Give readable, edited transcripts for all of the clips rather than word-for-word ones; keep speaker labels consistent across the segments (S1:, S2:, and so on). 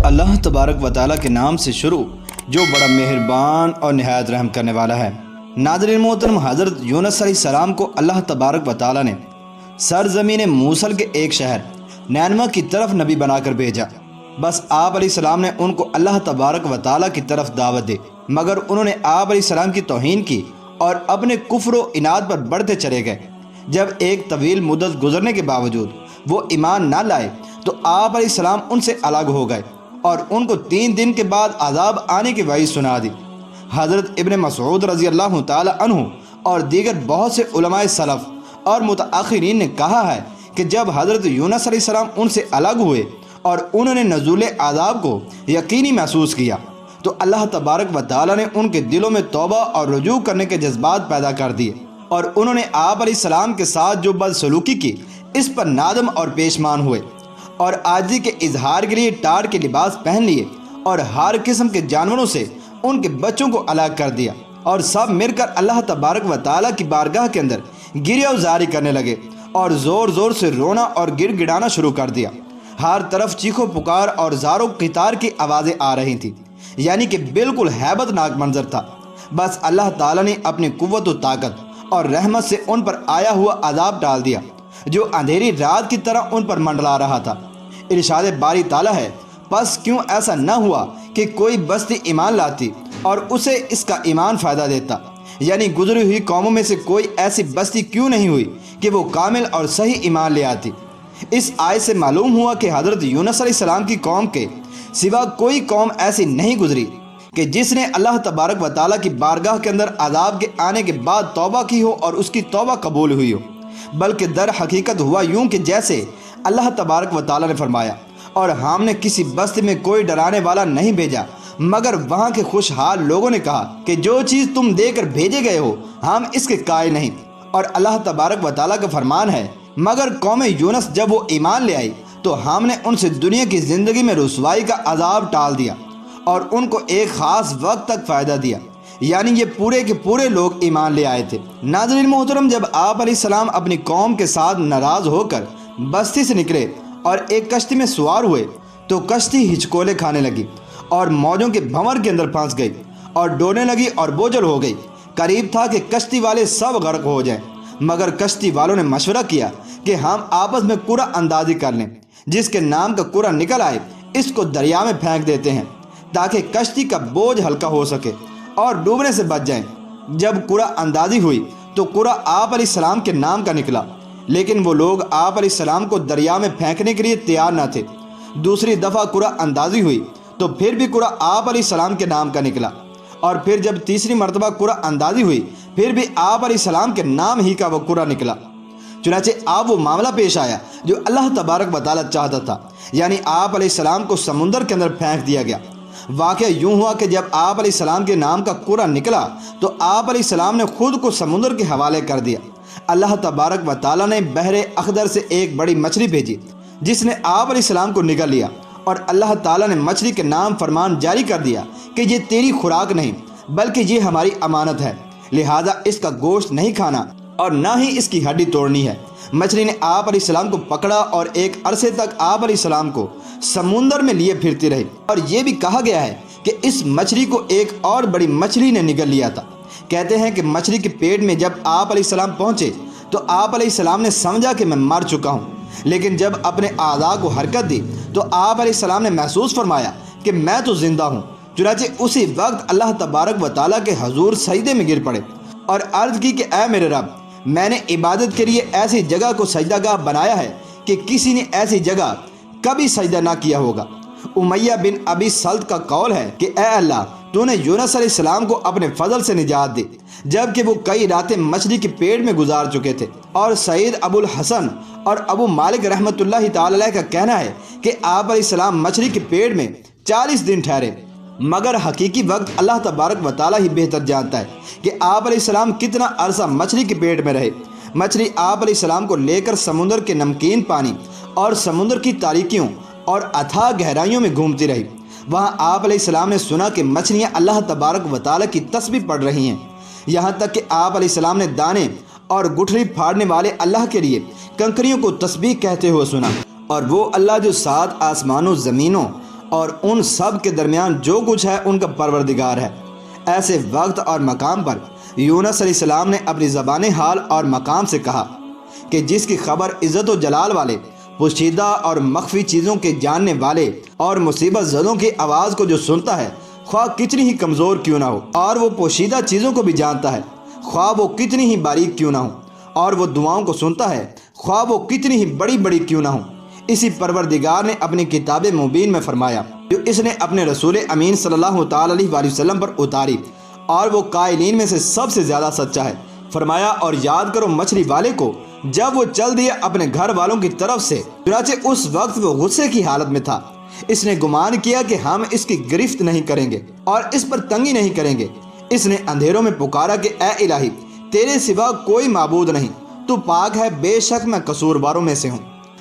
S1: اللہ تبارک و تعالیٰ کے نام سے شروع جو بڑا مہربان اور نہایت رحم کرنے والا ہے۔ ناظرین محترم، حضرت یونس علیہ السلام کو اللہ تبارک و تعالیٰ نے سرزمین موصل کے ایک شہر نینوا کی طرف نبی بنا کر بھیجا۔ بس آپ علیہ السلام نے ان کو اللہ تبارک و تعالیٰ کی طرف دعوت دی، مگر انہوں نے آپ علیہ السلام کی توہین کی اور اپنے کفر و عناد پر بڑھتے چلے گئے۔ جب ایک طویل مدت گزرنے کے باوجود وہ ایمان نہ لائے تو آپ علیہ السلام ان سے الگ ہو گئے اور ان کو 3 دن کے بعد عذاب آنے کی وعید سنا دی۔ حضرت ابن مسعود رضی اللہ تعالی عنہ اور دیگر بہت سے علماء سلف اور متأخرین نے کہا ہے کہ جب حضرت یونس علیہ السلام ان سے الگ ہوئے اور انہوں نے نزول عذاب کو یقینی محسوس کیا تو اللہ تبارک و تعالیٰ نے ان کے دلوں میں توبہ اور رجوع کرنے کے جذبات پیدا کر دیے، اور انہوں نے آپ علیہ السلام کے ساتھ جو بدسلوکی کی اس پر نادم اور پیشمان ہوئے، اور عاجزی کے اظہار کے لیے ٹاٹ کے لباس پہن لیے اور ہر قسم کے جانوروں سے ان کے بچوں کو الگ کر دیا، اور سب مل کر اللہ تبارک و تعالیٰ کی بارگاہ کے اندر گریہ وزاری کرنے لگے اور زور زور سے رونا اور گر گڑانا شروع کر دیا۔ ہر طرف چیخو پکار اور زار و قطار کی آوازیں آ رہی تھیں، یعنی کہ بالکل ہیبت ناک منظر تھا۔ بس اللہ تعالیٰ نے اپنی قوت و طاقت اور رحمت سے ان پر آیا ہوا عذاب ٹال دیا جو اندھیری رات کی طرح ان پر منڈلا رہا تھا۔ ارشاد باری تعالیٰ ہے، پس کیوں ایسا نہ ہوا کہ کوئی بستی ایمان لاتی اور اسے اس کا ایمان فائدہ دیتا، یعنی گزری ہوئی قوموں میں سے کوئی ایسی بستی کیوں نہیں ہوئی کہ وہ کامل اور صحیح ایمان لے آتی۔ اس آیت سے معلوم ہوا کہ حضرت یونس علیہ السلام کی قوم کے سوا کوئی قوم ایسی نہیں گزری کہ جس نے اللہ تبارک و تعالیٰ کی بارگاہ کے اندر عذاب کے آنے کے بعد توبہ کی ہو اور اس کی توبہ قبول ہوئی ہو، بلکہ در حقیقت ہوا یوں کہ جیسے اللہ تبارک و تعالیٰ نے فرمایا، اور ہم نے کسی بستی میں کوئی ڈرانے والا نہیں بھیجا مگر وہاں کے خوشحال لوگوں نے کہا کہ جو چیز تم دے کر بھیجے گئے ہو ہم اس کے قائل نہیں۔ اور اللہ تبارک و تعالیٰ کا فرمان ہے، مگر قوم یونس جب وہ ایمان لے آئی تو ہم نے ان سے دنیا کی زندگی میں رسوائی کا عذاب ٹال دیا اور ان کو ایک خاص وقت تک فائدہ دیا، یعنی یہ پورے کے پورے لوگ ایمان لے آئے تھے۔ ناظرین محترم، جب آپ علیہ السلام اپنی قوم کے ساتھ ناراض ہو کر بستی سے نکلے اور ایک کشتی میں سوار ہوئے تو کشتی ہچکولے کھانے لگی اور موجوں کے بھنور کے اندر پھنس گئی اور ڈوبنے لگی اور بوجھل ہو گئی۔ قریب تھا کہ کشتی والے سب غرق ہو جائیں، مگر کشتی والوں نے مشورہ کیا کہ ہم آپس میں قرعہ اندازی کر لیں، جس کے نام کا قرعہ نکل آئے اس کو دریا میں پھینک دیتے ہیں تاکہ کشتی کا بوجھ ہلکا ہو سکے اور ڈوبنے سے بچ جائیں۔ جب قرعہ اندازی ہوئی تو قرعہ آپ علیہ السلام کے نام کا نکلا، لیکن وہ لوگ آپ علیہ السلام کو دریا میں پھینکنے کے لیے تیار نہ تھے۔ دوسری دفعہ قرعہ اندازی ہوئی تو پھر بھی قرعہ آپ علیہ السلام کے نام کا نکلا، اور پھر جب تیسری مرتبہ قرعہ اندازی ہوئی پھر بھی آپ علیہ السلام کے نام ہی کا وہ قرعہ نکلا۔ چنانچہ آپ وہ معاملہ پیش آیا جو اللہ تبارک و تعالیٰ چاہتا تھا، یعنی آپ علیہ السلام کو سمندر کے اندر پھینک دیا گیا۔ واقعہ یوں ہوا کہ جب آپ علیہ السلام کے نام کا قرعہ نکلا تو آپ علیہ السلام نے خود کو سمندر کے حوالے کر دیا۔ اللہ تبارک و تعالیٰ نے بحر اخضر سے ایک بڑی مچھلی بھیجی جس نے آپ علیہ السلام کو نگل لیا، اور اللہ تعالیٰ نے مچھلی کے نام فرمان جاری کر دیا کہ یہ تیری خوراک نہیں بلکہ یہ ہماری امانت ہے، لہذا اس کا گوشت نہیں کھانا اور نہ ہی اس کی ہڈی توڑنی ہے۔ مچھلی نے آپ علیہ السلام کو پکڑا اور ایک عرصے تک آپ علیہ السلام کو سمندر میں لیے پھرتی رہی، اور یہ بھی کہا گیا ہے کہ اس مچھلی کو ایک اور بڑی مچھلی نے نگل لیا تھا۔ کہتے ہیں کہ مچھلی کے پیٹ میں جب آپ علیہ السلام پہنچے تو آپ علیہ السلام نے سمجھا کہ میں مر چکا ہوں، لیکن جب اپنے اعضاء کو حرکت دی تو آپ علیہ السلام نے محسوس فرمایا کہ میں تو زندہ ہوں۔ چنانچہ اسی وقت اللہ تبارک و تعالیٰ کے حضور سجدے میں گر پڑے اور عرض کی کہ اے میرے رب، میں نے عبادت کے لیے ایسی جگہ کو سجدہ گاہ بنایا ہے کہ کسی نے ایسی جگہ کبھی سجدہ نہ کیا ہوگا۔ امیہ بن ابی سلط کا قول ہے کہ اے اللہ، تو نے یونس علیہ السلام کو اپنے فضل سے نجات دی جبکہ وہ کئی راتیں مچھلی کے پیٹ میں گزار چکے تھے۔ اور سعید ابو الحسن اور ابو مالک رحمۃ اللہ تعالی علیہ کا کہنا ہے کہ آپ علیہ السلام مچھلی کے پیٹ میں 40 دن ٹھہرے، مگر حقیقی وقت اللہ تبارک و تعالیٰ ہی بہتر جانتا ہے کہ آپ علیہ السلام کتنا عرصہ مچھلی کے پیٹ میں رہے۔ مچھلی آپ علیہ السلام کو لے کر سمندر کے نمکین پانی اور سمندر کی تاریکیوں اور اتھاہ گہرائیوں میں گھومتی رہی۔ وہاں آپ علیہ السلام نے سنا کہ مچھلیاں اللہ تبارک و تعالیٰ کی تسبیح پڑھ رہی ہیں، یہاں تک کہ آپ علیہ السلام نے دانے اور گٹھلی پھاڑنے والے اللہ کے لیے کنکریوں کو تسبیح کہتے ہوئے سنا، اور وہ اللہ جو 7 آسمانوں زمینوں اور ان سب کے درمیان جو کچھ ہے ان کا پروردگار ہے۔ ایسے وقت اور مقام پر یونس علیہ السلام نے اپنی زبان حال اور مقام سے کہا کہ جس کی خبر عزت و جلال والے، پوشیدہ اور مخفی چیزوں کے جاننے والے اور مصیبت زدوں کی آواز کو جو سنتا ہے، خواہ کتنی ہی کمزور کیوں نہ ہو، اور وہ پوشیدہ چیزوں کو بھی جانتا ہے خواہ وہ کتنی ہی باریک کیوں نہ ہو، اور وہ دعاؤں کو سنتا ہے خواہ وہ کتنی ہی بڑی بڑی کیوں نہ ہو، اسی پروردگار نے اپنی کتاب مبین میں فرمایا جو اس نے اپنے رسول امین صلی اللہ تعالی علیہ وآلہ وسلم پر اتاری، اور وہ قائلین میں سے سب سے زیادہ سچا ہے۔ فرمایا اور یاد کرو مچھلی والے کو جب وہ چل دیا اپنے گھر والوں کی طرف سے، چنانچہ اس وقت وہ غصے کی حالت میں تھا۔ اس نے گمان کیا کہ ہم اس کی گرفت نہیں کریں گے اور اس پر تنگی نہیں کریں گے۔ اس نے اندھیروں میں پکارا کہ اے الہی، تیرے سوا کوئی معبود نہیں، تو پاک ہے، بے شک میں قصورواروں میں سے ہوں۔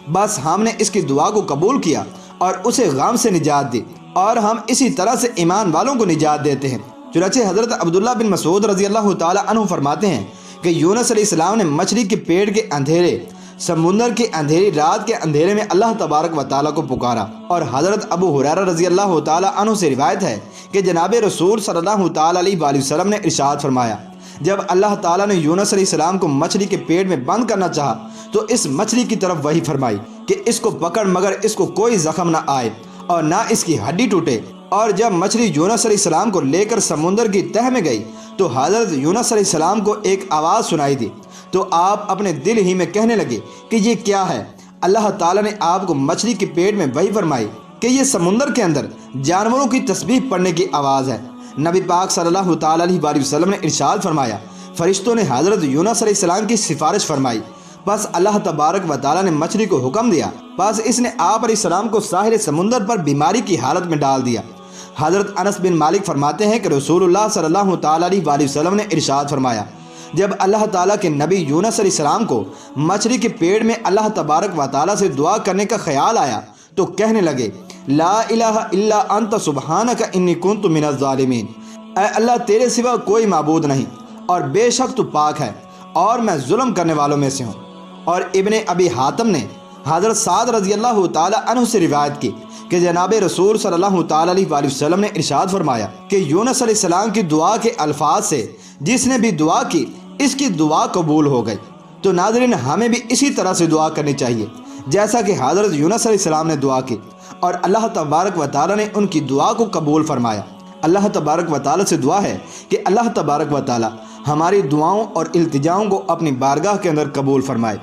S1: بس ہم نے اس کی دعا کو قبول کیا اور اسے غم سے نجات دی، اور ہم اسی طرح سے ایمان والوں کو نجات دیتے ہیں۔ چنانچہ حضرت عبداللہ بن مسعود رضی اللہ تعالی عنہ فرماتے ہیں کہ یونس علیہ السلام نے مچھلی کے پیٹ کے اندھیرے، سمندر کی اندھیری رات کے اندھیرے میں اللہ تبارک و تعالیٰ کو پکارا۔ اور حضرت ابو ہریرہ رضی اللہ تعالی عنہ سے روایت ہے کہ جناب رسول صلی اللہ تعالی علیہ وآلہ وسلم نے ارشاد فرمایا، جب اللہ تعالیٰ نے یونس علیہ السلام کو مچھلی کے پیٹ میں بند کرنا چاہا تو اس مچھلی کی طرف وحی فرمائی کہ اس کو پکڑ مگر اس کو کوئی زخم نہ آئے اور نہ اس کی ہڈی ٹوٹے۔ اور جب مچھلی یونس علیہ السلام کو لے کر سمندر کی تہ میں گئی تو حضرت یونس علیہ السلام کو ایک آواز سنائی دی، تو آپ اپنے دل ہی میں کہنے لگے کہ یہ کیا ہے؟ اللہ تعالیٰ نے آپ کو مچھلی کے پیٹ میں وحی فرمائی کہ یہ سمندر کے اندر جانوروں کی تسبیح پڑھنے کی آواز ہے۔ نبی پاک صلی اللہ تعالی علیہ وآلہ وسلم نے ارشاد فرمایا، فرشتوں نے حضرت یونس علیہ السلام کی سفارش فرمائی، بس اللہ تبارک و تعالیٰ نے مچھلی کو حکم دیا، بس اس نے آپ علیہ السلام کو ساحل سمندر پر بیماری کی حالت میں ڈال دیا۔ حضرت انس بن مالک فرماتے ہیں کہ رسول اللہ صلی اللہ تعالی علیہ وآلہ وسلم نے ارشاد فرمایا، جب اللہ تعالیٰ کے نبی یونس علیہ السلام کو مچھلی کے پیٹ میں اللہ تبارک و تعالیٰ سے دعا کرنے کا خیال آیا تو کہنے لگے، لا الہ الا انت سبحانک انی کنت من الظالمین، اے اللہ تیرے سوا کوئی معبود نہیں اور بے شک تو پاک ہے اور میں ظلم کرنے والوں میں سے ہوں۔ اور ابن ابی حاتم نے حضرت سعد رضی اللہ تعالی عنہ سے روایت کی کہ جناب رسول صلی اللہ تعالی علیہ وآلہ وسلم نے ارشاد فرمایا کہ یونس علیہ السلام کی دعا کے الفاظ سے جس نے بھی دعا کی اس کی دعا قبول ہو گئی۔ تو ناظرین، ہمیں بھی اسی طرح سے دعا کرنی چاہیے جیسا کہ حضرت یونس علیہ السلام نے دعا کی، اور اللہ تبارک و تعالی نے ان کی دعا کو قبول فرمایا۔ اللہ تبارک و تعالی سے دعا ہے کہ اللہ تبارک و تعالی ہماری دعاؤں اور التجاؤں کو اپنی بارگاہ کے اندر قبول فرمائے۔